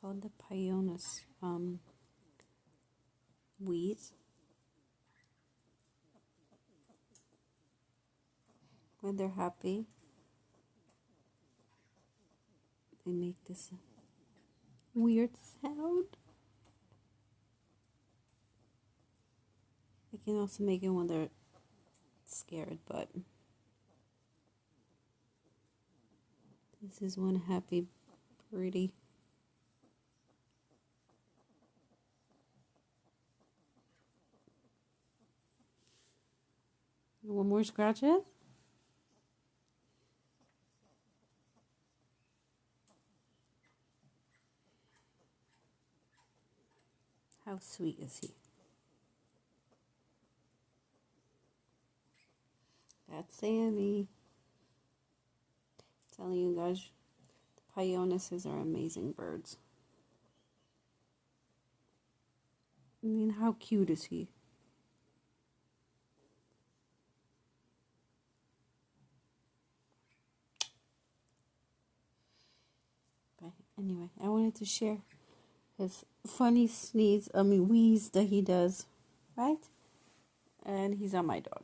called the pionus wheeze. When they're happy, they make this weird sound. They can also make it when they're scared, but this is one happy birdie. One more scratches? How sweet is he? That's Sammy. Telling you guys, the pionuses are amazing birds. I mean, how cute is he? But anyway, I wanted to share his funny wheeze that he does, right? And he's on my dog.